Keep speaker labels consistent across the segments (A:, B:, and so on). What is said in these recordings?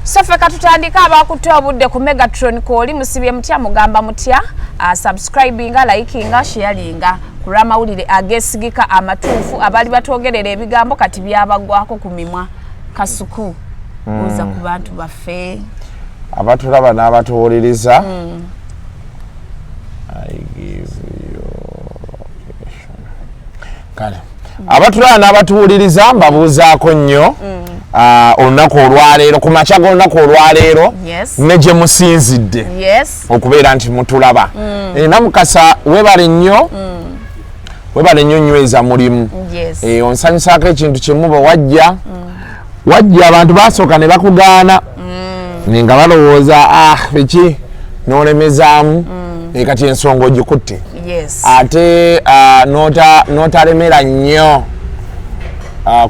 A: Sofe katutandika Ekyatabudde ku Megatron koli musibye mutya mugamba mutya subscribinga likinga sharinga kula mawulire agesigika amatuufu abali batogerera ebigambo kati byabagwako ku mimwa Kasuku uza ku bantu baffe
B: abatulaba n'abatuwuliriza I give you location. Kale abatulaba n'abatuwuliriza mbabuuzaako nnyo olunaku olwaleero ku makya g'olunaku olwaleero ne gye musinzidde okubeera nti mutulaba namukasa webale nnyo nyweza mulimu onsanyusaako ekintu kimu bwe wajja abantu basooka ne bakugaana nga balowooza biki n'olemezaamu kati ensonga ogikutte ate n'otalemera nnyo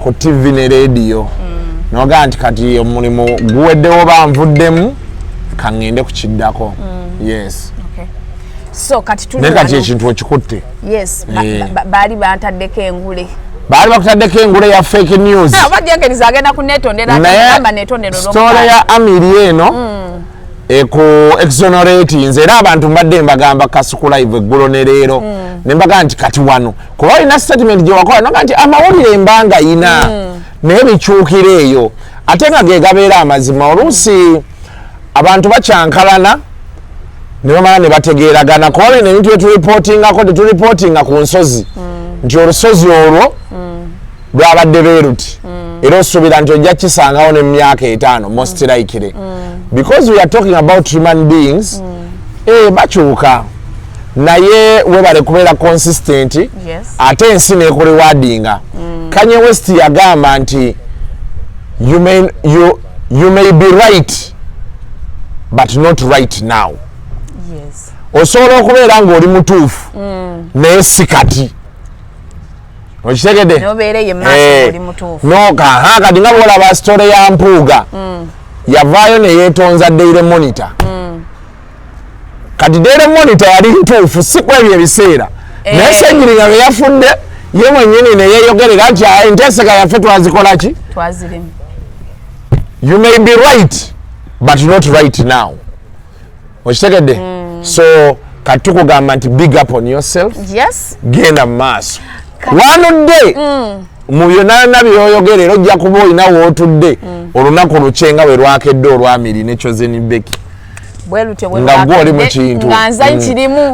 B: ku TV ne radio noga nti kati omulimu guweddewo banvuddemu kaŋŋende ku kiddako
A: so kati
B: kati ekintu okikutte
A: baali bantaddeko engule
B: baali bakutaddeko engule ya fake news
A: bajjenkeriza agenda kunetondera
B: story ya Amir eno ku exonerating era abantu mbadde mbagamba Kasuku live eggulo ne leero ne mbaga nti kati wano kuba olina statement gye wakola noga nti amawulire embanga ina naye bikyukira eyo ate nga ge gabeera amazima oluusi abantu bakyankalana ne bamala ne bategeeragana kuba olina ebintu bye tulipotinga ku nsozi nti olusozi olwo lwabadde Beeruti era osuubira nti ojja kisangawo n'emyaka 5 most likely because we are talking about human beings bakyuka naye webale kubeera consistent ate ensi neekuliwadinga Kanye West yagamba nti you may be right but not right now osobola okubeera ng'oli mutuufu naye si kati okitegedde kati nga bwolaba sitole ya Mpuuga yavaayo ne yeetonza Daily Monitor kati Daily Monitor yali ntuufu si kwebyo ebiseera naye Ssenyiringa bwe yafudde ye mwennyini ne yeeyogerera nti enteeseka yaffe twazikola ki you may be right but not right now okitegedde so kati tukugamba nti big up on yourself genda mu maaso wanudde mu byonna byoyogerera ojja kuba olina wootudde olunaku lukyenga bwe lwakedde olwa Amir ne Kyozze Becky nga gwe oli mu kintu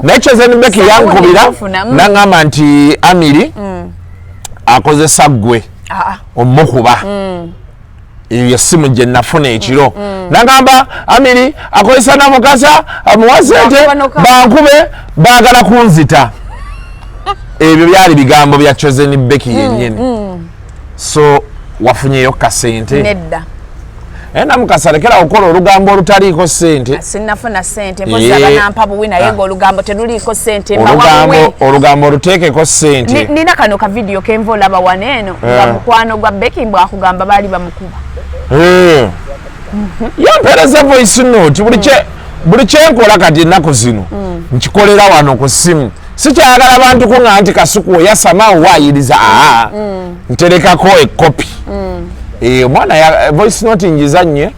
B: naye Kyozze Becky yankubira naŋŋamba nti Amir akozesa ggwe omukuba eyo essimu gye nafuna ekiro nagamba Amir akozesa namukasa amuwa sente bankube baagala kunzita ebyo byali bigambo bya Kyozze Becky yennyini so wafunyeyo kasente
A: nedda
B: namukasa lekera okukola olugambo olutaliiko sente
A: sinafuna sente mpozaba nampa buwi naye ng'olugambo teruliiko sente
B: olugambo oluteekeko sente
A: nina kano ka video kenva olaba waneeno nga mukwano gwa Becky bwakugamba baali bamukuba
B: yampereza voice note buli kyenkola kati ennaku zino nkikolera wano ku ssimu sikyagala bantu kuŋŋa nti Kasuku oyasamaawo waayiriza nterekako ekopi omwana voice note njizannye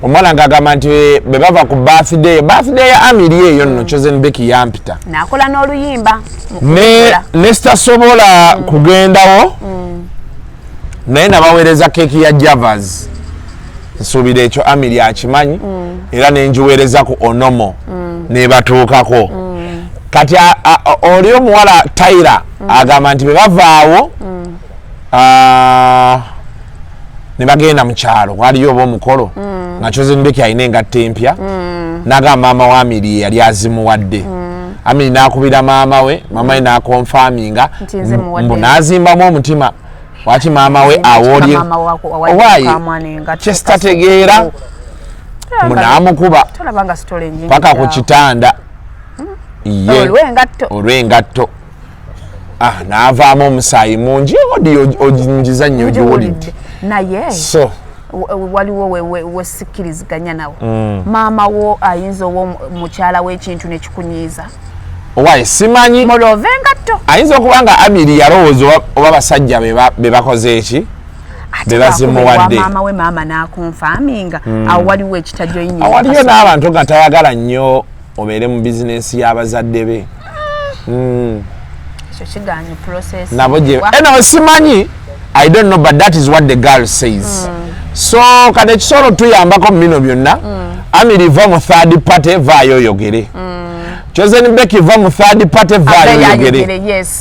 B: omwana ng'agamba nti be bava ku birthday ya Amir eyo nno Kyozze Becky yampita
A: nakola n'oluyimba
B: ne sitasobola kugendawo naye nabaweereza keeki ya Javas nsuubira ekyo Amir akimanyi era nenjiweereza ku Onomo nebatuukako kati oli omuwala Tyler agamba nti bwe bavaawo ne bagenda mu kyalo waliyo oba omukolo nga Kyozze Becky alina engatta empya n'agamba maama wa Amir yali azimuwadde Amir n'akubira maama we n'akonfaminga mbu n'azimbamu omutima waki maama we awoolye owaayi kyesitategeera mbu n'amukuba paka ku kitanda ye olw'engatto n'avaamu omusaayi mungi oginjiza nnyo ogiwulidde
A: naye
B: so
A: waliwo wesikkiriziganya nawe maama wo ayinza oba mukyala w'ekintu nekikunyiiza
B: owaayi simanyi
A: mulove engatto
B: ayinza okuba nga Amir yalowooza oba basajja be bakoze eki bebazimuwadde
A: mama we mama nakonfaminga awo waliwo ekitajoyinye
B: waliyo n'abantu nga tayagala nnyo obeere mu bizinesi y'abazadde be
A: ekyo kiganye process
B: nabo gye simanyi I don't know but that is what the girl says so kati ekisolo tuyambako mu bino byonna Amir va mu third party vaayo oyogere Kyakozze ne Becky va mu third party vaayo oyogere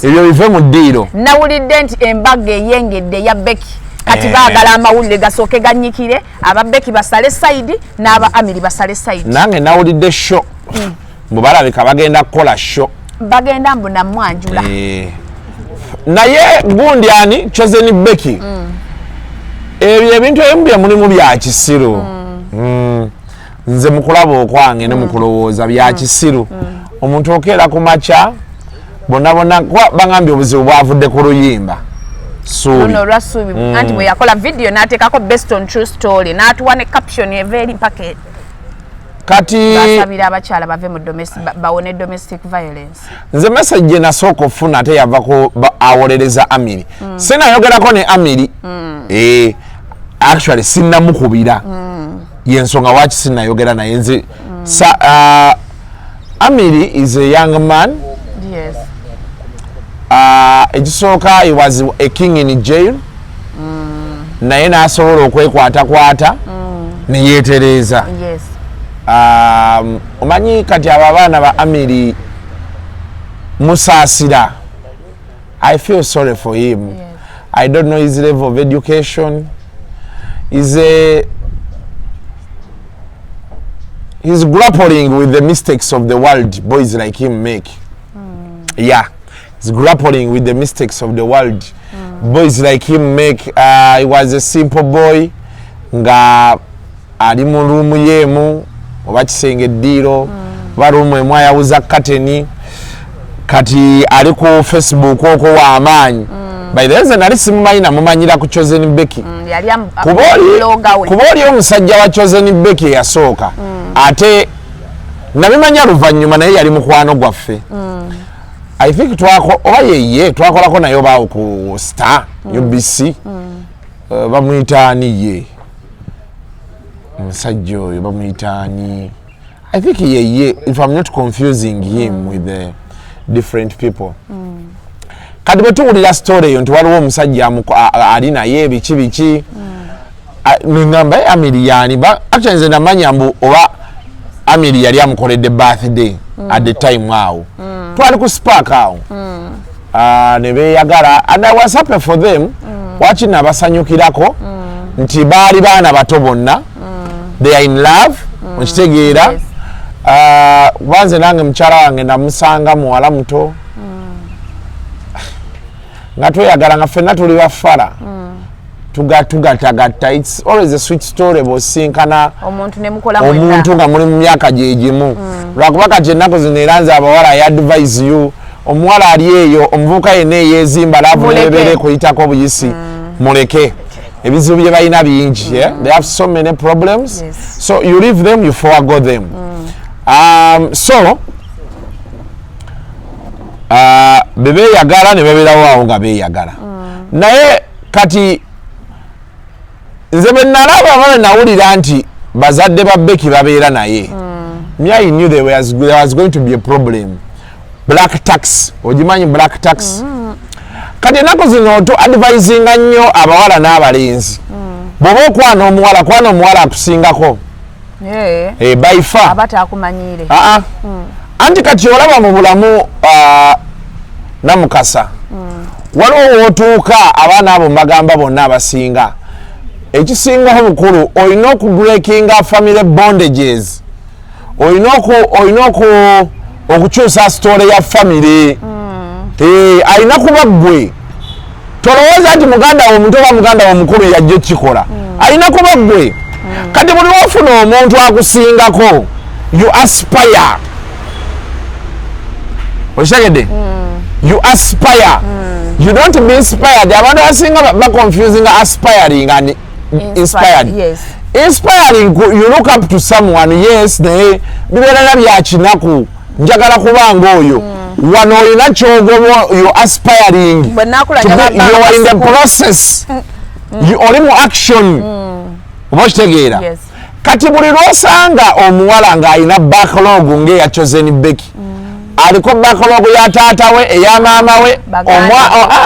B: ebyo bive mu ddiiro
A: nawulidde nti embaga eyengedde ya Becky kati baagala amawulire gasooke ganyikire aba Becky basale side n'aba Amir basale side
B: nange nawulidde show mubalabika bagenda kukola show
A: bagenda mbuna mwanjula
B: naye gundi ani Kyakozze ne Becky ebyo ebintu ebimu bya mulimu bya kisiru nze mukulaba okwange ne mukulowooza bya kisiru omuntu okeera ku makya bonna bangambye obuzibu bwavudde ku luyimba
A: Rasubi anti bwe yakola video n'ateekako based on true story n'atuwa ne caption eveeri mpaka
B: kati
A: basabira abakyala bave mu bawone domestic violence
B: nze message gye nasooka okufuna ate yavako awolereza Amir sinayogerako ne Amir actually sinnamukubira yensonga waki sinnayogera naye nze Amir is a young man
A: yes
B: ekisooka he was a king in jail naye n'asobola okwekwatakwata ne yeetereeza
A: yes
B: omanyi kati abo abaana ba Amir musaasira I feel sorry for him
A: yes.
B: I don't know his level of education he's grappling with the mistakes of the world boys like him make yeah he's grappling with the mistakes of the world boys like him make he was a simple boy nga ali mu rumu yemu oba kisenge eddiiro oba rumu emu ayawuza kateni kati ali ku Facebook okwo w'amaanyi by the way nali simumanyi namumanyira ku Kyakozze ne Becky kuba oli omusajja wa Kyakozze ne Becky yasooka ate nabimanya luvannyuma naye yali mukwano gwaffe I think oba yeye twakolako naye obaawo ku Star UBC bamuyitaani ye omusajja oyo bamuyitaani I think yeye if I'm not confusing him with the different people kati bwe tuwulira story eyo nti waliwo omusajja ali naye biki ngamba Amir yani actually nze namanya mbu oba Amir yali amukoledde birthday at the time awo twali ku spark awo ne beeyagala and I was happy for them waki nabasanyukirako nti baali baana bato bonna they are in love okitegeera wanze nange mukyala wange namusanga muwala muto nga tweyagala nga ffenna tuli bafala tugatagatta it's always a sweet story bwosinkana omuntu nga muli mu myaka gyegimu lwakuba kati ennaku zino era nze abawala I advise you omuwala ali eyo omuvubuka yenna eyeezimba laavu nebere kuyitako buyisi muleke ebizibu bye balina bingi they have so many problems so you leave them you forego them so bebeeyagala ne babeerawo awo nga beeyagala naye kati nze bwe nalaba abaana nawulira nti bazadde ba Becky babeera naye I knew there was going to be a problem black tax ogimanyi black tax kati ennaku zino tu advisinga nnyo abawala n'abalenzi bw'oba okwana omuwala akusingako baifa
A: abatakumanyire
B: anti kati olaba mu bulamu namukasa waliwo wootuuka abaana abo mbagamba bonna abasinga ekisingaho bukulu olina okubreakinga family bondages olina okukyusa story ya family alina kuba ggwe tolowooza nti muganda wo omuntu oba muganda wo omukulu yajja ekikola alina kuba ggwe kati buli wafuna omuntu akusingako you aspire okitegedde you aspire you don't be inspired abantu abasinga baconfusing aspiring and inspired inspiring you look up to someone yes naye bibeerera byakinaku njagala kubanga oyo wano olina kyogoba you aspiring you are in the process oli mu action oba okitegeera kati buli lwosanga omuwala ng'alina backlog ng'eya Chosen Becky aliko backlog ya taata we eya maama we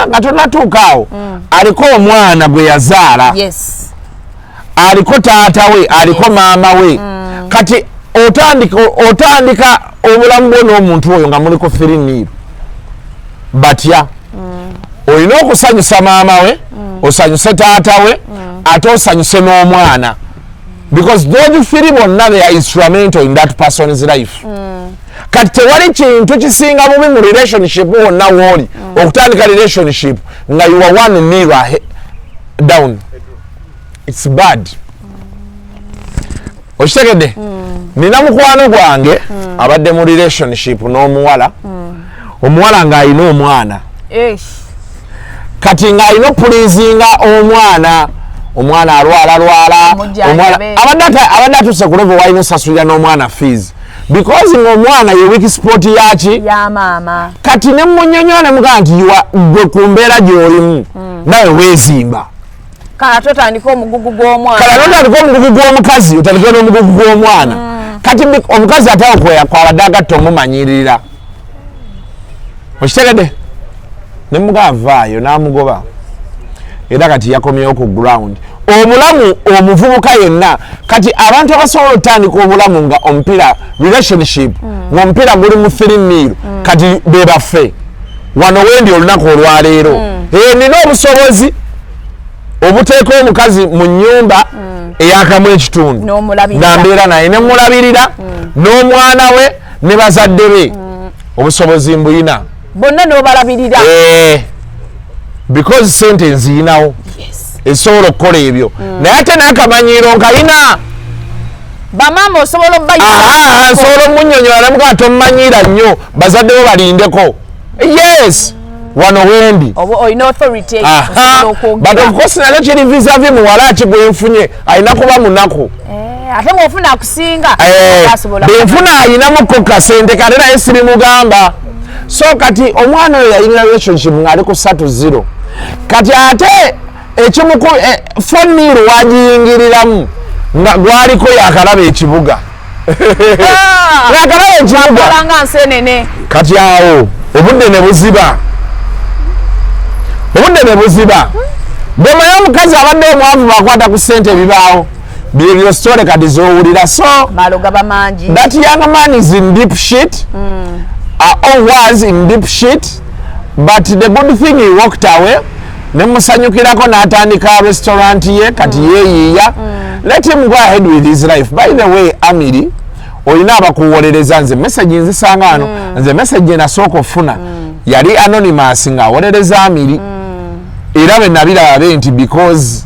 B: nga tonatuukaawo aliko omwana gwe yazaala aliko taata we aliko maama we kati otandika obulamu bwo n'omuntu oyo nga muliko firiniiro batya olina okusanyusa maama we osanyuse taata we ate osanyuse n'omwana because those three bonna they are instrumental in that person's life kati tewali kintu kisinga bubi mu relationship wonna wooli okutandika relationship nga you are one mirror down it's bad okitegedde nina mukwano gwange abadde mu relationship n'omuwala omuwala ng'alina omwana kati ng'alina opulizinga omwana alwala abadde atuse ku level walina osasulira n'omwana fees because ng'omwana ye weak sport yaki
A: ya maama
B: kati ne munyonyola ne mugaa nti gwe ku mbeera gy'olimu nawe weezimba
A: kala totandika omugugu
B: gw'omukazi otandike n'omugugu gw'omwana kati omukazi ataokweya kwabadde agatta omumanyirira okitegedde ne mugavaayo n'amugoba era kati yakomyewo ku ground obulamu omuvubuka yenna kati abantu abasobola otandika obulamu nga omupiira relationship ng'omupiira guli mu firimiiro kati be baffe wano wendi olunaku olwaleero nina obusobozi obuteeka omukazi mu nnyumba eyakamu ekitundu nga mbeera naye ne mulabirira n'omwana we ne bazadde be obusobozi mbuyina
A: bonna n'obalabirira
B: because sente nziyinawo esobola okukola ebyo naye ate n'akamanyiiro nkalina
A: bamaama osobola
B: nsobola omunnyonnyola ne mugaa tomumanyiira nnyo bazadde bo balindeko yes wano wendi but of course nalyo kiri vis-a-vis muwala ati bwenfunye alina kuba munaku
A: ate bwofuna akusinga
B: bwenfuna ayinamuko kasente kate naye sirimugamba so kati omwana oyo yayinira relationship ng'ali ku 3-0 kati ate ekimuku foniiro wagiyingiriramu nga gwaliko yakalaba ekibuga yakalaba ekibuga kati awo obudde ne buziba bwemanya omukazi abadde omwavu bakwata ku ssente ebibaawo byebyo sitole kati zowulira so that young man is in deep shit or was in deep shit but the good thing he walked away nemusanyukirako n'atandika restaurant ye kati yeeyiiya let him go ahead with his life. By the way, Amiri olina abakuwolereza nze message nzisanga wano nze message nasooka ofuna yali anonymous nga awolereza Amiri era bwe nabiraba be nti because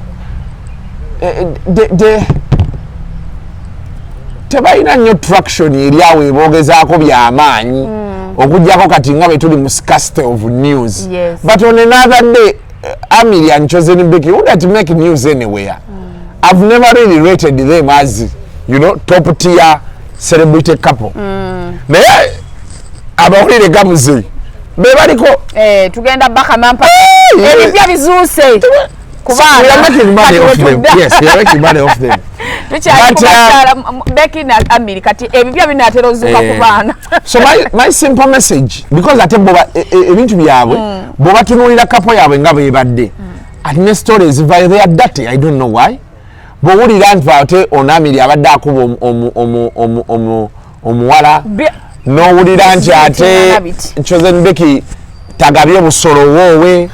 B: tebalina nnyo traction eri awo eboogezaako by'amaanyi okujjako kati nga bwe tuli mu scarcity of news but on another day Amiri and Chosen Becky wouldn't make news anywhere. I've never really rated them as, you know, top tier celebrity couple. Naye abawulire gamuzi bebaliko
A: tugenda baka mampa ebipya bizuuse kubanga
B: we are making money off them. Yes, we are making money off them.
A: But Becky na Amiri kati ebipya binatera ozuka kubana.
B: So my simple message, because ate boba ebintu byabwe boba tunulira couple yabwe nga bebadde atine stories via they are dirty. I don't know why. Bowulira nti ate Amiri abadde akuba omuwala n'owulira nti ate Chosen Becky tagabye busolo woowe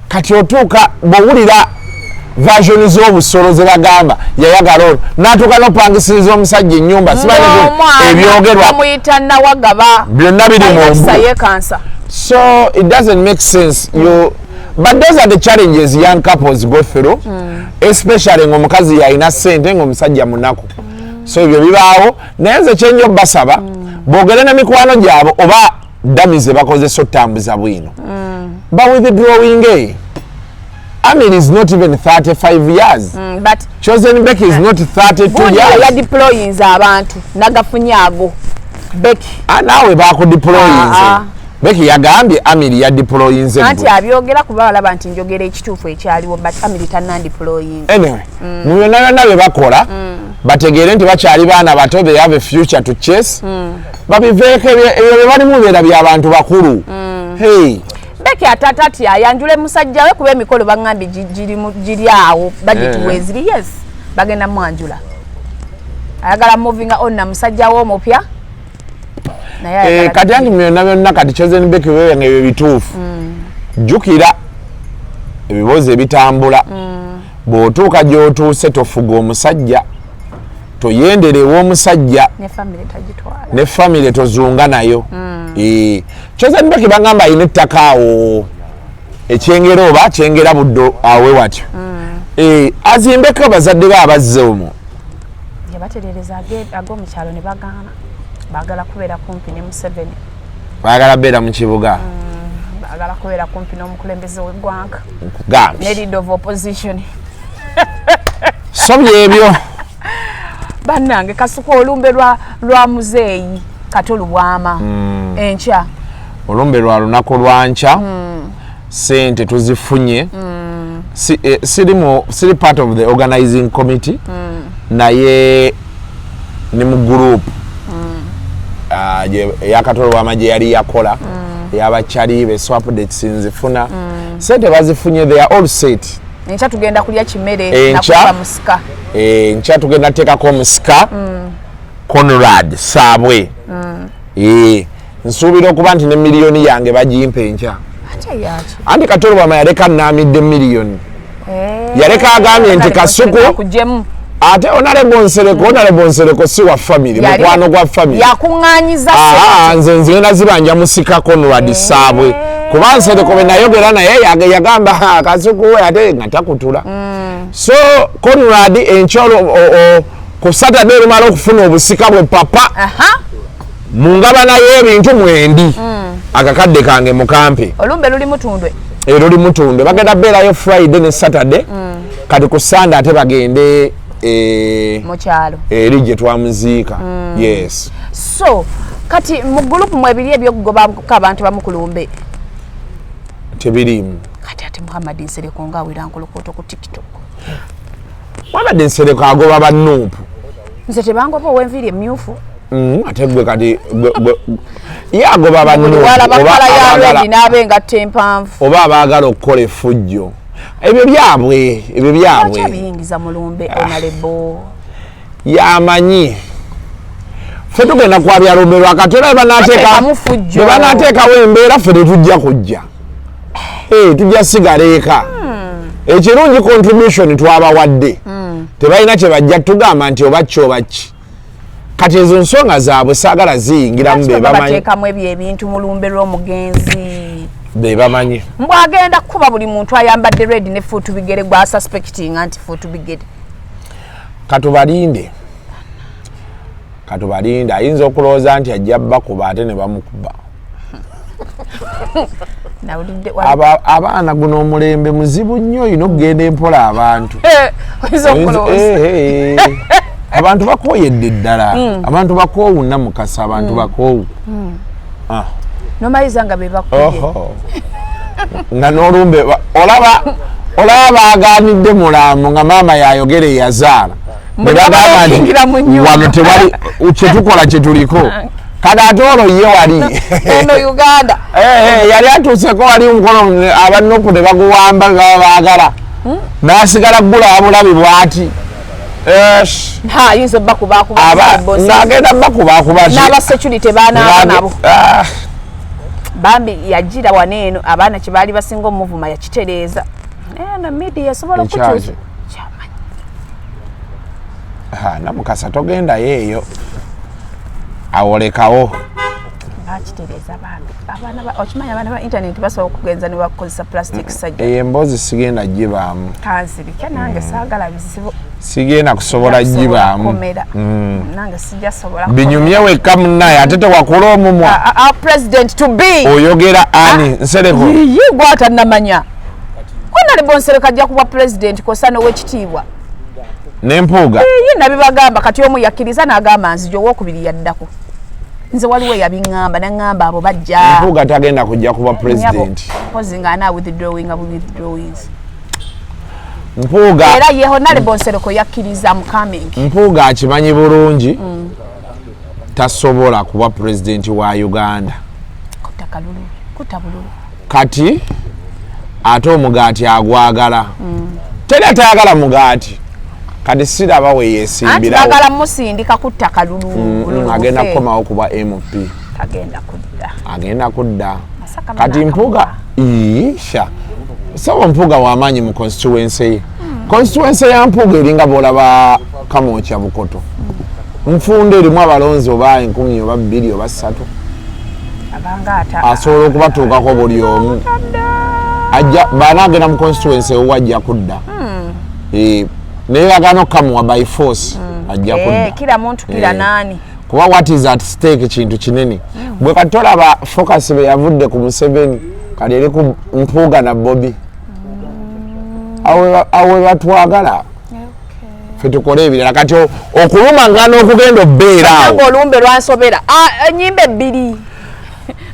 B: kati otuuka bowulira version z'obusolo ze bagamba yayagala olwo n'atuuka n'opangisiriza omusajja ennyumba simanyi ebyogerwa byonna biri mu so it doesn't make sense but those are the challenges young couples go through especially ng'omukazi yalina ssente ng'omusajja munaku so ebyo bibaawo naye nze kyenyo basaba boogere ne mikwano gyabwe oba dami ze bakozesa otambuza bwino but withdrawing Amir is not even 35 years.
A: But
B: Chosen Becky is not 32 years.
A: Ya deploying abantu nagafunyago Becky.
B: Nawe bako deploying. Becky yagambye Amir ya deployinze
A: anti abyogera kuba balaba nti njogera ekituufu ekyaliwo but Amir tannan deploying
B: anyway mu byonna bye bakola bategeere nti bakyali baana bato they have a future to chase babiveeko ebyo bye balimu beera by'abantu bakulu hey
A: Becky atatati ayanjule musajja we kuba emikolo bangambye giri awo budget weziri yes bagenda mwanjula ayagala moving on na musajja wo omupya
B: kati yange byonna kati Chosen Becky wewe ng'ebyo bituufu jjukira ebibuuzo ebitambula bw'otuuka gy'otuuse tofuga omusajja toyendera ew'omusajja ne famire tozunga nayo Chosen Becky bagamba alina ettaka awo ekyengera oba kyengera buddo awe watyo azimbeko abazadde be abazze omwo
A: yabaterereza ag'omukyalo ne bagaana bagala kubeera kumpi ne Museveni
B: bagala beera mu kibuga
A: bagala kubeera kumpi n'omukulembeze w'eggwanga
B: gambye
A: ne leader of opposition
B: so byebyo
A: bannange Kasuku olumbe lwa muzeeyi Katolu Bwama enkya
B: olumbe lwa lunaku lwanca sente tuzifunye siri part of the organizing committee naye ni mu group yakatolo wamaje yali yakola yabakyali be swap dates nzifuna sente bazifunye they are all set
A: enkya tugenda kulya kimere nakuba musika
B: enkya tugenda tekako musika Conrad Sabwe nsuubira okuba nti ne miliyoni yange bagimpa enkya andi Katolo Bwama yaleka namidde miliyoni yaleka agambye nti Kasuku ate Honorable Nsereko si wa family mukwano gwa family
A: yakuŋŋaanyiza
B: nze nzigenda zibanja musika Conrad Sabwe kuba Nsereko be nayogera naye yagamba Kasuku ate nga takutula so Conrad enkyolo ku Saturday olumala okufuna obusika bwe papa mungabana y'ebintu mwendi akakadde kange mukampe
A: olumbe luli mutundwe
B: luli mutundwe bagenda beerayo Friday ne Saturday kati ku Sunday ate bagende
A: mukyalo
B: eri gye twamuziika yes
A: so kati mu group mwebiri ebyokugoba abantu bamukulumbe
B: tebirimu
A: kati ate Muhammad Nsereko nga awira nkolokoto ku TikTok
B: Muhammad Nsereko agoba bannuupu
A: nze tebangoba ow'enviiri emmyufu
B: ate gwe kati yagoba bannuupu oba abaagala okukola effujjo ebyo byabwe
A: biyingiza mulumbe onalebo
B: yamanyi ffe tugenda kwabya lumbe lwakati era banateekawo embeera ffe tetujja kujja tujja sigala eka ekirungi contribution twabawadde tebalina kye bajja tugamba nti oba ki oba ki kati ezo nsonga zaabwe saagala ziyingiramu
A: bebamanyibateekamu ebyo ebintu mulumbe lw'omugenzi
B: bebamanyi
A: mbwagenda kuba buli muntu ayambadde red ne fuutu bigere gwa suspecting anti fuutu bigere
B: katubalinde ayinza okulowooza nti ajja bakuba ate ne bamukuba abaana guno omulembe muzibu nnyo olina okugenda empola abantu abantu bakooyedde ddala abantu bakoowunna mukasa abantu bakoowu
A: nomaliza nga bebakuye
B: nga n'olumbe olaba baaganidde mulambo nga maama yayogere yazaala nebagamba nti wano tewali kyetukola kyetuliko kati ate olwo ye wali
A: eno Uganda
B: yali atuuseko wali nkono abannopu ne baguwamba nga babaagala n'asigala ggula bulabi bw'ati ng'agenda bakubakuba
A: n'abasecurity baanaaba nabo bambi yagira waneeno abaana kye baali basinga omuvuma yakitereeza na media yasobola okukyusa
B: namukasa togendayo eyo awolekawo
A: bakitereeza bambi okimanyi abaana ba internet basobola okugenza ne bakozesa plastic sajja
B: eyo emboozi sigenda gibaamu
A: kansirike nange saagala bizibu
B: sigenda kusobola gibaamu
A: nange sijasobola
B: binyumye wekka munnaye ate tewakula omumwa
A: president to be
B: oyogera ani Nsereko
A: ye gwata namanya Honorable Nsereko ajja kuba president Osana ow'ekitiibwa
B: n'empuuga
A: ye nabibagamba kati omu yakkiriza n'agamba nzija owokubiri yaddako nze waliwo yabiŋŋamba naŋŋamba abo bajja
B: Mpuuga tagenda kujja kuba president
A: pozinga ana withdrawings
B: Mpuuga
A: era ye Honorable Nsereko yakkiriza mu coming
B: Mpuuga akimanyi bulungi tasobola kuba president wa Uganda kati ate omugaati agwagala tera tayagala mugaati kati siraba we yeesimbirawo
A: agala musindika kutta kalulu
B: agenda kukomawo kuba MP agenda kudda kati Mpuuga isha sawa Mpuuga w'amaanyi mu constituency ye constituency ya Mpuuga eringa bw'olaba Kamwokya Bukoto Nfunde erimu abalonzi oba 10 oba 2 oba 3 asobola okubatuukako buli omu banaagenda mu constituency owajja kudda naye bagana okukamuwa by force ajja kudda
A: kila muntu kila nani
B: kuba what is at stake kintu kinene bwe kati tolaba focus be yavudde ku Museveni kati eri ku Mpuuga na Bobby awe batwagala ffe tukole ebirala kati okuluma ngana okugenda obbeeraawo
A: olumbe lwansobera ennyimba ebbiri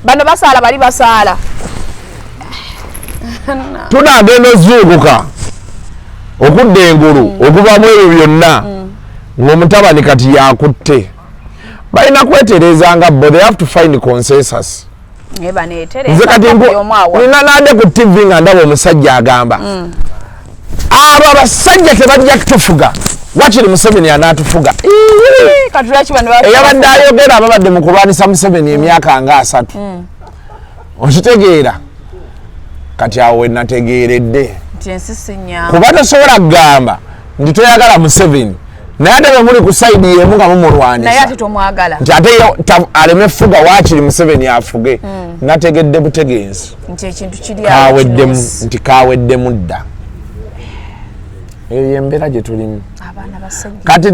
A: bano basaala bali basaala
B: tunaagenda ozuukuka okudda engulu okuvamu ebyo byonna ng'omutabani kati yakutte balina kwetereza nga bo they have to find consensus nze kati nina naade ku TV nga ndaba omusajja agamba abo abasajja tebajja kutufuga wakiri Museveni anaatufuga eyabadde ayogera ababadde mu kulwanisa Museveni emyaka nga 3 okitegeera kati awo we nategeeredde kuba tosobola kugamba nti toyagala Museveni naye ate bwe muli ku sayidi y'emu nga mumulwanisa nti ate aleme fuga wakiri Museveni afuge nategedde butegeezi nti kaweddemu dda eyo yembeera gye tulimu kati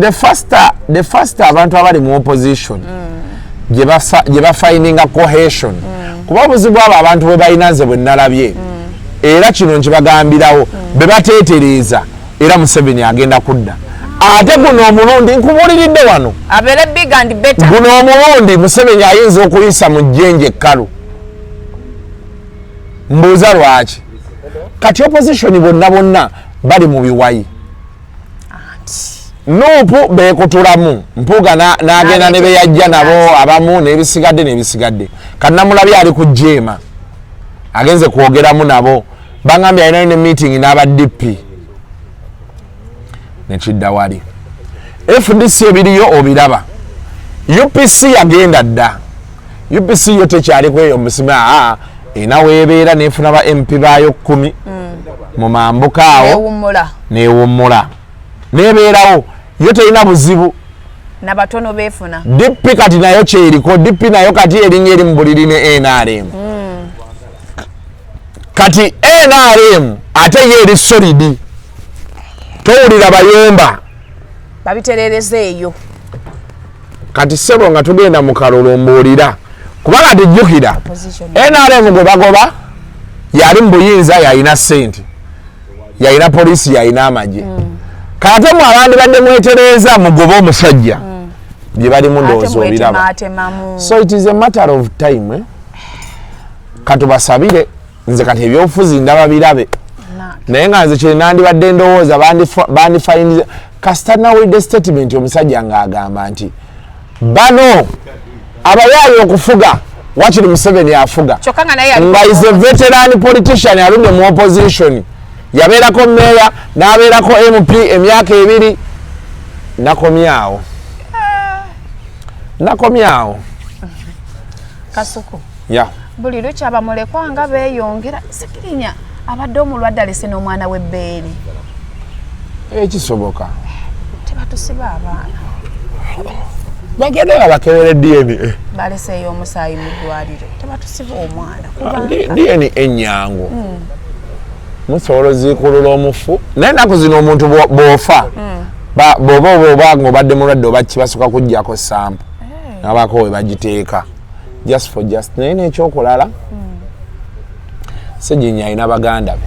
B: the first abantu abali mu opposition gye bafindinga cohesion kuba obuzibu abo abantu bwe balina nze bwe nalabye era kino nkibagambirawo be bateetereza era Museveni agenda kudda ate guno omulundi nkubuuliridde wano guno omulundi Museveni ayinza okuyisa mu jjenje ekkalu mbuuza lwaki kati opposition bonna bali mu biwayi Nuupu beekutulamu Mpuuga n'agenda ne beyajja nabo abamu n'ebisigadde kati namulabye ali ku jeema agenze kwogeramu nabo bangambye alina ne meeting n'aba DP nekidda wali FDC ebiriyo obiraba UPC yagenda dda UPC yo tekyaliko eyo musima ena weebeera neefuna ba MP baayo 10 mu mambuka awo neewummula neebeerawo yo terina buzibu
A: nabatono beefuna
B: DP kati nayo kyeriko DP nayo kati erinnya eri mu buliri ne NRM kati NRM ate ye eri solidi towulira bayomba
A: babiterereza eyo
B: kati sebo nga tugenda mu kalolo mbuulira kubanga tujjukira NRM gwe bagoba yali mu buyinza yalina ssente yalina poliisi yalina amagye kate mu abandi badde mwetereza mugoba omusajja bye balimu ndowooza obiraba so it is a matter of time katubasabire nze kati ebyobufuzi ndaba birabe naye nga nze kye nandibadde ndowooza bandifayiniza kasita nawulidde statement omusajja ng'agamba nti bano abayaayi okufuga wakiri Museveni afuga nga is a veteran politician alumye mu opposition yabeerako meya n'abeerako MP emyaka 2 nakomyawo
A: Kasuku
B: ya
A: buli lukyaba mulekwa nga beeyongera sikirinya abadde omulwadde alese n'omwana w'ebbeeri
B: ekisoboka
A: tebatusiba abaana
B: bagenda babakebere DNA
A: baleseeyo omusaayi mu ddwaliro tebatusiba omwana
B: DNA ennyangu musobola oziikulula omufu naye ennaku zino omuntu bw'ofa bw'oba ng'obadde mulwadde oba kibasooka kuggyako sampo nabako we bagiteeka just naye n'ekyokulala Sejjenya alina baganda be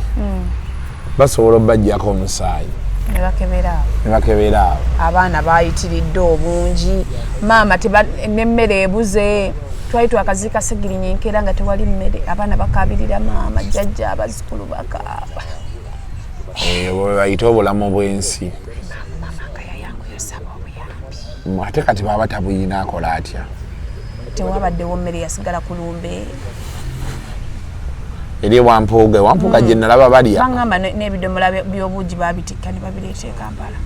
B: basobola obbaggyako omusaayi
A: ne
B: bakebera
A: abaana bayitiridde obungi maama n'emmere ebuze twali twakaziika Segirinyenkera nga tewali mmere abaana bakabirira maama jjajja abazzukulu bakaaba
B: bayita obulamu bw'ensi ate kati baba tabuyina akola atya
A: tewabaddewo mmere yasigala ku lumbe
B: eri wampuuga gye nalaba balya
A: baŋŋamba n'ebidomola by'obuugi babitikka ne babireeta e Kampala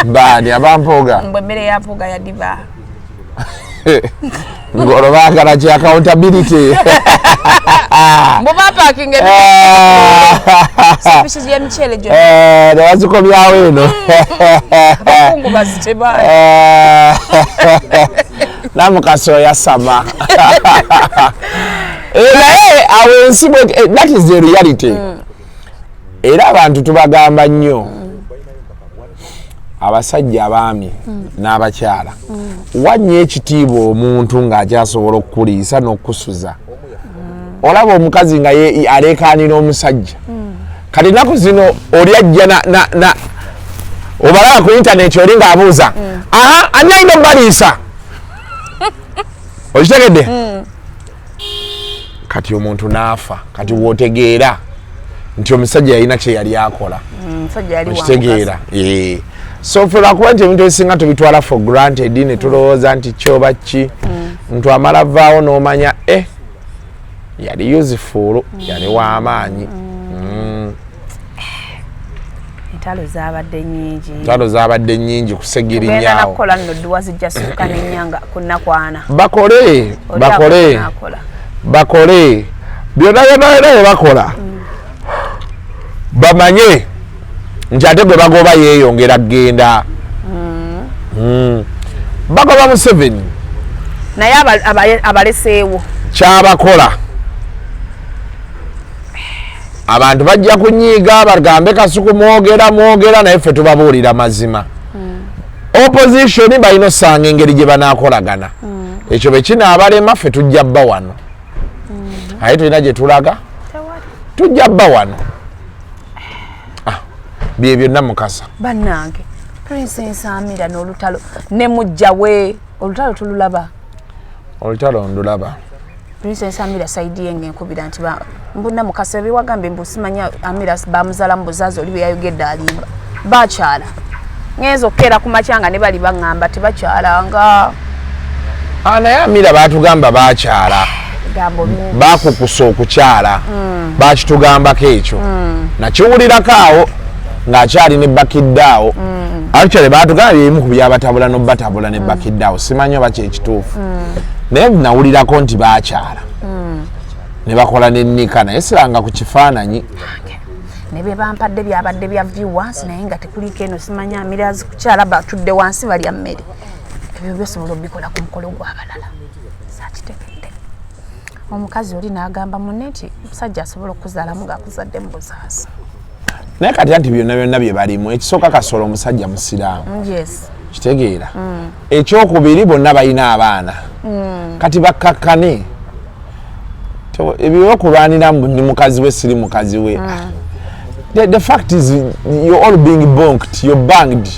B: baani abampuuga
A: mbwe emmere ya mpuuga yadiba
B: ng'olwo baagala ki accountability
A: mbu bapakinga sepisi y'emiceere gyo
B: newazikomyawo eno
A: abakungu bazitebaali
B: namukaso yasama naye awo ensi that is the reality era abantu tubagamba nnyo abasajja abaami n'abakyala wannyo ekitiibwa omuntu ng'akyasobola okukuliisa n'okukusuza olaba omukazi nga aleekaanira omusajja kati ennaku zino oli ajja obalaba ku intaneti oli ng'abuuza ani alina obaliisa okitegedde kati omuntu n'afa kati wootegeera nti omusajja yalina kye yali akola okitegeera so ffe lwakuba nti ebintu ebisinga tubitwala for granted ne tulowooza nti kyoba ki muntu amala vaawo n'omanya yali useful yali w'amaanyi entalo zaabadde nnyingi kusegirinnyaawo bakole byonna bye bakola bamanye nti ate gwe bagoba yeeyongera kgenda bagoba Museveni
A: naye abaleseewo
B: kyabakola abantu bajja kunyiiga bagambe Kasuku mwogera naye ffe tubabuulira mazima opposition balina osanga engeri gye banaakolagana ekyo bwe kinaabalema ffe tujja bba wano aye tulina gye tulaga tujja bba wano bye byonna mukasa
A: bannange Princess Amira n'olutalo ne mujjawe olutalo tululaba
B: olutalo ndulaba
A: Princess Amira saidi yenge nkubira nti mbuna mukasa biwagambe mbusimanya Amira bamuzala mbuzazo oli Ayogedde alimba bakyala ngezo kera kumachanga ne bali bangamba tebakyalanga
B: naye Amira batugamba bakyala bakukusa okukyala bakitugambako ekyo nakiwulirako awo ng'akyali ne bakiddaawo actually batugamba byemu ku byabatabula n'obatabula ne bakiddaawo simanyi oba kyekituufu naye nawulirako nti bakyala ne bakola n'ennika naye siranga ku kifaananyi
A: ne bye bampadde byabadde bya viewers naye nga tekuliko eno simanyi Amira kukyala batudde wansi balya mmere ebyo byosobola obikola ku mukolo gw'abalala sakitegedde omukazi oli n'agamba munne nti musajja asobola okuzaalamu ng'akuzadde mu buzaasa
B: naye kati anti byonna bye balimu ekisooka Kasolo omusajja musiraamu kitegeera ekyokubiri bonna balina abaana kati bakkakkane ebyokulwanira ni mukazi we siri mukazi we the fact is you're all being bonked, you're banged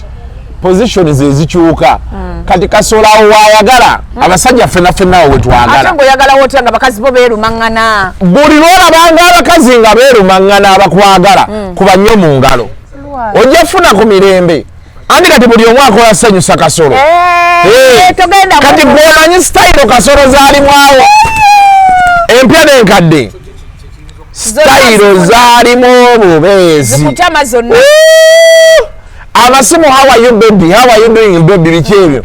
B: positions ezikyuka kati Kasolo awo wayagala abasajja ffenna wetwagala
A: ate ng'oyagala wotya nga bakazi bo beerumaŋŋana
B: buli lwolabanga abakazi nga beerumaŋŋana abakwagala kuba nnyo mu ngalo ojja funa ku mirembe andi kati buli omu akola sanyusa Kasolo kati gwomanyi sitayiro Kasolo zaalimwawo empya n'enkadde sitayiro zaalimu obubeezi amasimu how are you baby, how are you doing baby, biki ebyo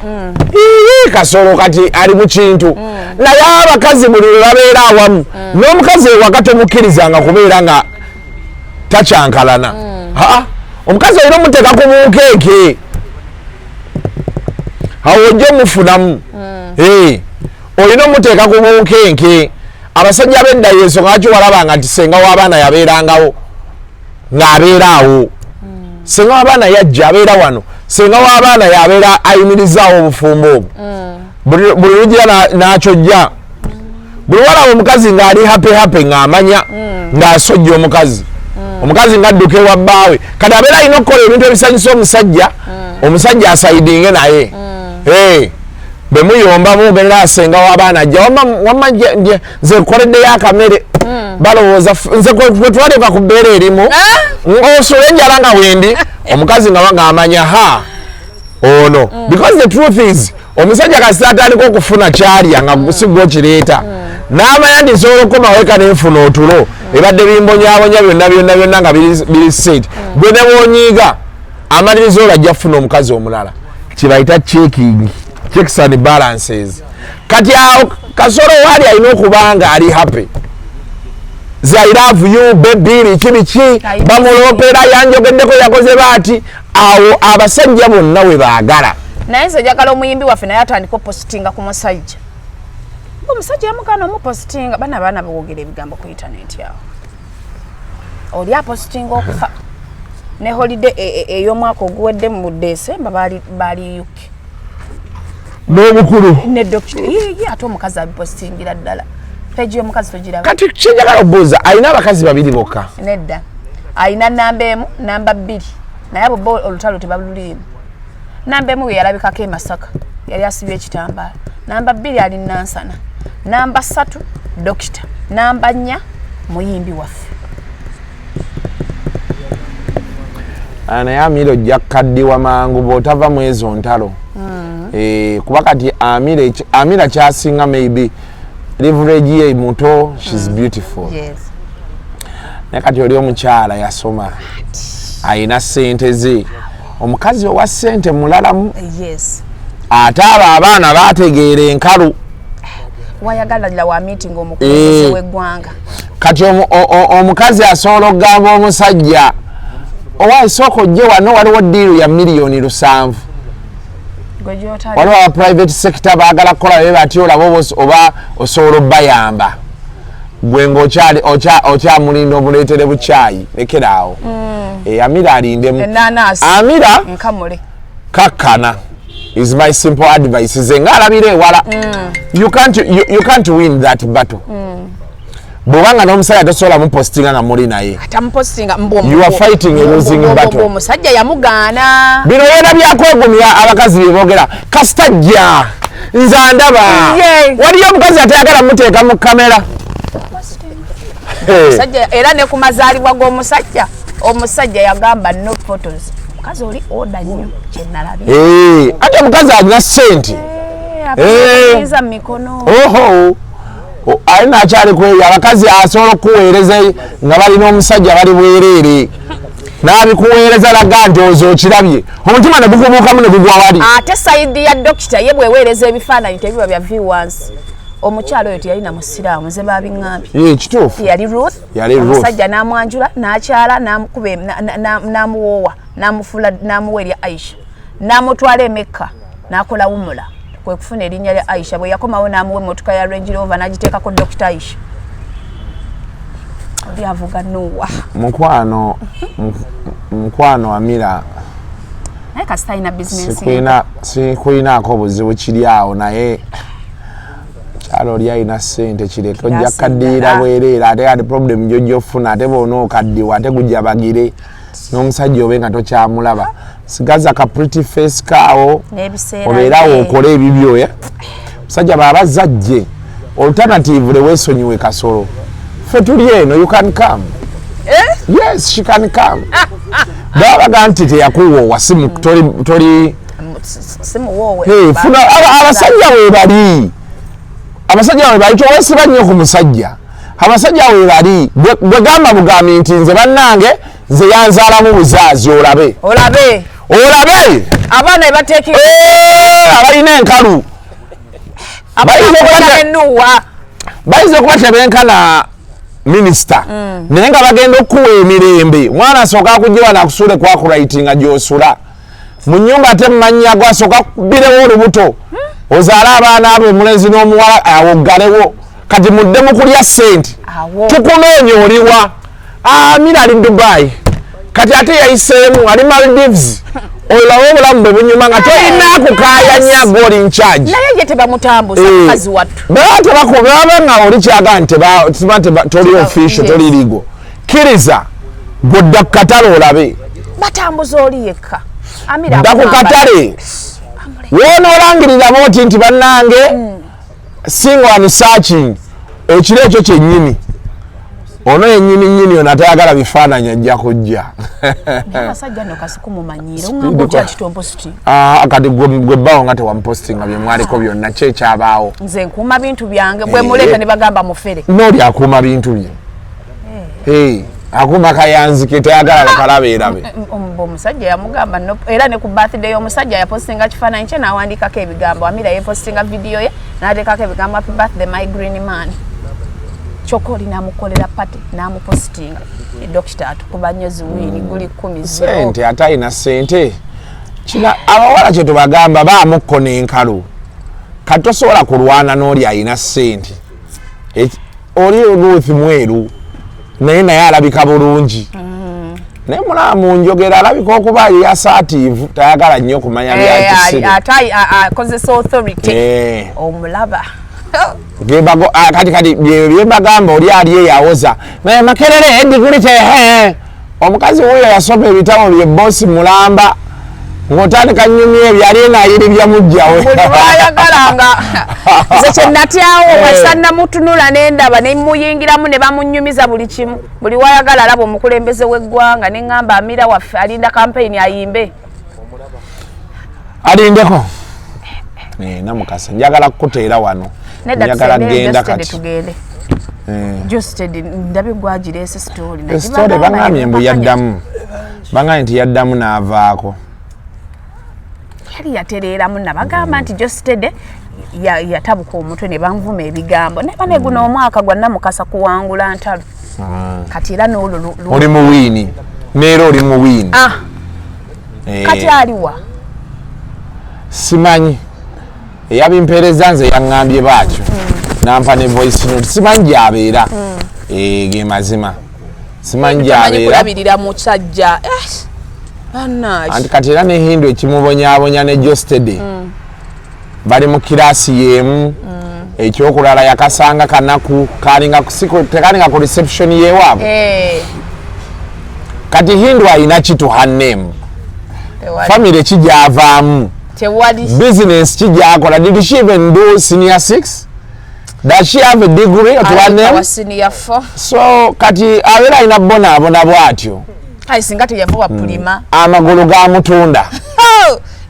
B: Kasolo kati ali mu kintu naye abakazi buli lwe babeera awamu n'omukazi ewaka tomukkirizanga kubeera nga takyankalana omukazi olina omuteeka ku bunkeeke awo ojja omufunamu olina omuteeka ku bunkenke abasajja b'edda y'ensonga lwaki walabanga nti senga w'abaana yabeerangawo ng'abeera awo senga w'abaana yajja abeera wano senga w'abaana yabeera ayimirizaawo obufumbo obwo buli lugira n'akyojja buli walaba omukazi ng'ali hape ng'amanya ng'asojja omukazi omukazi ngadduke wa bbaawe kati abeera alina okukola ebintu ebisanyusa omusajja asaidinge naye bwe muyombamu ogenda asenga w'abaana ajja wamma nze nkoleddeyo akamere balowooza nze kwetwaleka ku bbeera erimu osula enjala nga bwendi omukazi nga amanya ono because the truth is omusajja kasita atandika okufuna kyalya nga sigwa okireeta n'amanya nti nsobola okukomaweka nenfuna otulo ebadde bimbonyabonya byonna nga biri set gwe ne bwonyiiga amaliriza olajja kufuna omukazi omulala kibayita checks and balances kati awo kasolo wali alina okuba nga ali happy I love you baby biki bamulopera yanjogeddeko yakoze baati awo abasajja bonna we baagala
A: naye nze njagala omuyimbi waffe naye atandika opositinga ku musajja omusajja yamugana omupositinga baana boogera ebigambo ku intaneti awo oli apositinga okufa ne holiday ey'omwaka oguwedde mu Desemba baali UK
B: n'obukulu
A: ne dokita ate omukazi abipositingira ddala peji y'omukazi togiraba
B: kati kyenjagala obuuza alina abakazi babiri bokka
A: nedda alina namba emu namba bbiri naye abo bo olutalo tebalulimu namba emu yalabikako e Masaka yali asibye ekitambaala namba bbiri ali Nansana namba 3 dokita namba 4 muyimbi waffe
B: naye Amir ojja kukaddiwa mangu bw'otava mu ezo ntalo kuba kati Amir kyasinga maybe leverage ye muto she's beautiful naye kati oli omukyala yasoma ayina ssente ze omukazi owa ssente mulalamu ate abo abaana bategeera enkalu
A: wayagalira wa meeting omukulembeze w'eggwanga
B: kati omukazi asobola okugamba omusajja owa isoko ojje wano waliwo diiru ya $7,000,000 waliwo aba private sector baagala kukola bye bati olaba oba osobola obbayamba gwe ng'okyamulinda omuleetere bukyayi lekera awo Amira alindemu Amira kakkana is my simple advice ze ngaalabira ewala you can't win that battle bw'obanga n'omusajja tosobola mupositinga nga muli naye you are fighting a losing battle
A: omusajja yamugaana
B: bino yeerabyakogumya abakazi bye boogera kasitajja nze ndaba waliyo omukazi atayagala muteeka mu kamera
A: era ne ku mazaalibwa g'omusajja omusajja yagamba no photos omukazi oli oda nnyo kyenalabye
B: ate omukazi alina ssente
A: iza mikono
B: alina akyali kweyo abakazi asobola okuweereza nga balina omusajja bali bwereere n'abikuweereza laga nti ozo okirabye omutima ne gukubuukamu ne gugwa wali
A: ate sayidi ya dokita ye bweweereza ebifaananyi tebiba bya viewers omukyalo oyo teyalina musiraamu nze babiŋŋambye
B: kituufu
A: yali Ruth omusajja n'amwanjula n'akyala n'amukuba n'amuwoowa n'amuwa erya Aisha n'amutwala e Mecca n'akola umula kwe kufuna erinnya lya Aisha bwe yakomawo n'amuwa emmotoka ya Range Rover n'agiteekako Dr. Aisha oli avuga Noah
B: mukwano Amira
A: naye kasita alina business
B: sikuyinaako buzibu kiri awo naye kyalo oli alina ssente kireke ojja kukaddiira bwereera ate ati problem gyojjofuna ate boona okaddiwa ate gujabagire n'omusajja obe nga tokyamulaba sigaza ka pretty face kaawo obeerawo okole ebibyo musajja baba zajje alternative leweesonyiwe kasolo ffe tuli eno you can come yes she can come babaga nti teyakuwoowa toli funa abasajja webali abasajja webali towesiba nnyo ku musajja abasajja webali bwe gamba bugambi nti nze bannange nze yanzaalamu buzaazi olabe
A: abaana ebateeka
B: abalina enkalu bayinza okuba tebenkana minisita naye nga bagenda okuwa emirembe mwana asooka akugyewa nakusule kwakulayitinga gyosula mu nnyumba ate mumanya gwasooka kubirewo olubuto ozaale abaana abo omulenzi n'omuwala awoggalewo kati muddemu kulya ssente tukunoonya oliwa Amira ali Dubai kati ate yayiseemu ali Maldives olawo obulamu bwe bunyuma nga tolina kukaayanya goli ncharge
A: naye ye tebamutambuza mukazi wattu
B: baba nga oli kyaga nti toli official toli ligo kiriza godda ku katale olabe
A: batambuza oli yekka Amir
B: dda ku katale woona olangirira booti nti bannange singa wanu searching ekiro ekyo kyennyini ono yennyini ono atayagala bifaananyi ajja kujja
A: abasajja no Kasuku mumanyire ungamba okyakitompositi
B: kati gwe bawo nga tewampostinga bye mwaliko byonna ki ekyabaawo
A: nze nkuuma bintu byange bwe muleeta ne bagamba mufere
B: n'oli akuuma bintu bye akuuma kayanzike tayagala bakalabeerabe
A: omusajja yamugamba era ne ku birthday y'omusajja yapostinga kifaananyi kye n'awandiikako ebigambo Amira yepostinga vidiyo ye n'ateekako ebigambo happy birthday my green man kyokka oli n'amukolera pati n'amupositinga edokita atukuba nnyo ziwini guli 10
B: sente ate ayina sente kina abawala kye tubagamba baamukko n'enkalu kati tosobola kulwana n'oli ayina sente oli Ruth mweru naye alabika bulungi naye mulaamu njogera alabika okuba ali assertive tayagala nnyo kumanya byakisiri
A: ate akozesa authority omulaba
B: kati byembagamba oli ali eyawoza naye makerere edikulite omukazi wuyo yasoma ebitabo bye bosi mulamba ng'otandika nnyumya ebyo ali enaayiribya mujjawe
A: buli lwayagalanga nze kyennatyawo wasannamutunula n'endaba ne muyingiramu ne bamunnyumiza buli kimu buli wayagala alaba omukulembeze w'eggwanga ne ŋŋamba Amira waffe alinda kampeyini ayimbe
B: alindeko namukasa njagala kukuteera wano njagala genda kati
A: tugende Justed ndabe gwagireese
B: story bangambye mbu yaddamu bangambye nti yaddamu n'avaako
A: yali yatereeramu nabagamba nti Justed yatabuka omutwe ne banvuma ebigambo neba ne guno omwaka gwa namukasa kuwangula ntalo kati era n'olwo
B: oli muwiini neera oli muwiini
A: kati aliwa
B: simanyi eyabimpeereza nze yaŋŋambye baakyo nampa ne voice note simanyi gy'abeera ge mazima simanyi gy'abeera
A: kulabirira musajja
B: anti kati era ne Hindu ekimubonyaabonya ne Justed bali mu kiraasi y'emu ekyokulala yakasanga kanaku tekalinga ku reception yeewaabwe kati Hindu alina kitu hanem family kigyavaamu business kijakola. Did she even do senior 6? Does she have a degree at one name?
A: Senior 4.
B: So kati awera ina bona bwatyo.
A: Hai singati yavuwa pulima.
B: Amagulu ga mutunda.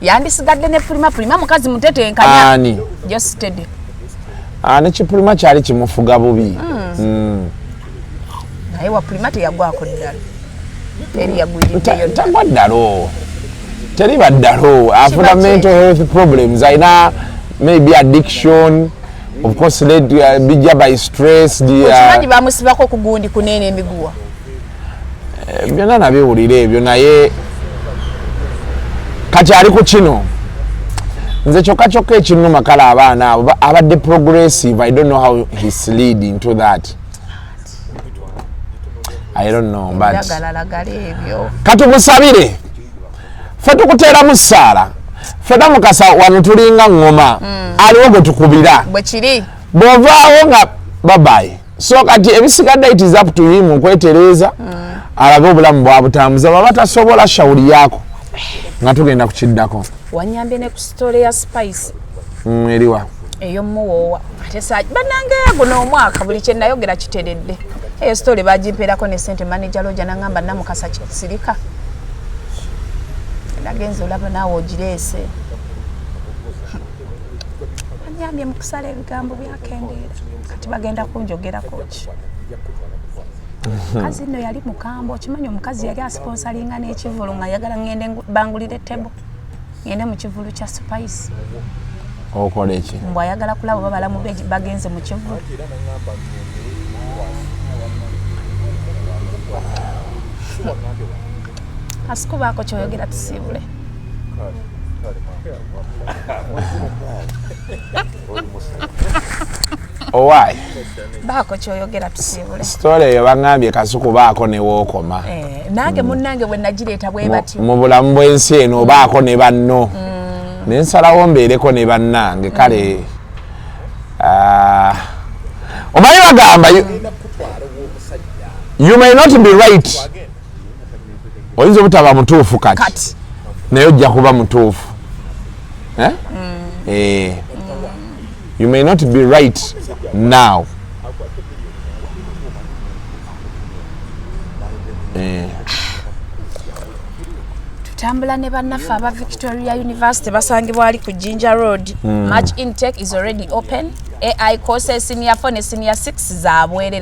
A: Yandisigadde ne pulima mukazi mutete enkanya.
B: Ani?
A: Justed.
B: Ani kipulima kyali kimufuga bubi.
A: Naye wa pulima teyagwako ddala. Teri yaguliddeyo.
B: Tagwaddalo. Teri baddalo. After mental health problems, aina maybe addiction. Of course, led bija by stress.
A: Okimanyi bamusibako ku gundi kunene emiguwa.
B: Byonna nabiwulira ebyo naye kati ali ku kino nze kyokka ekinnuma kale abaana abo abadde progressive. I don't know how he's leading to that. I don't know, but katumusabire ffe tukuteeramu ssaala ffe Mukasa wano tulinga ngoma aliwo gwe tukubira
A: bwe kiri
B: bw'ovaawo nga babaye. So kati ebisigadde it is up to him okwetereeza alabe obulamu bwabutambuza baba tasobola shauri yako nga tugenda kukiddako.
A: Wanyambye ne ku story ya Spice
B: eriwa
A: eyo muwoowa ate saaji bannange guno omwaka buli kye nayogera kiteredde. Eyo story bagimpeerako ne sente manager Roja nangamba Namukasa kisirika nagenza olaba naawe ogireese. Wanyambye mu kusala ebigambo byakendeera kati bagenda kunjogerako ki. Kazi nno yali mukambwe okimanyi omukazi yali asponsoringa n'ekivulu nga yagala ngende bangulire tebo ngende mu kivulu kya Spice.
B: Okola eki
A: mbw ayagala kulaba babalamu bagenze mu kivulu. Asikubaako kyoyogera tusiibule.
B: Why?
A: Baako kyoyogera tusiibule.
B: Story eyo bangambye Kasuku baako ne wookoma.
A: Nange munnange bwe nagireeta bwe batyo. Mu
B: bulamu bw'ensi eno baako ne banno. Ne nsalawo mbeereko ne bannange kale. Omanyi bagamba you may not be right oyinza obutaba mutuufu kati naye ojja kuba mutuufu. You may not be right now.
A: Tutambula ne bannaffe aba Victoria University basangibwa ali ku Jinja Road. March intake is already open. AI courses senior 4 ne senior 6 za bwerere.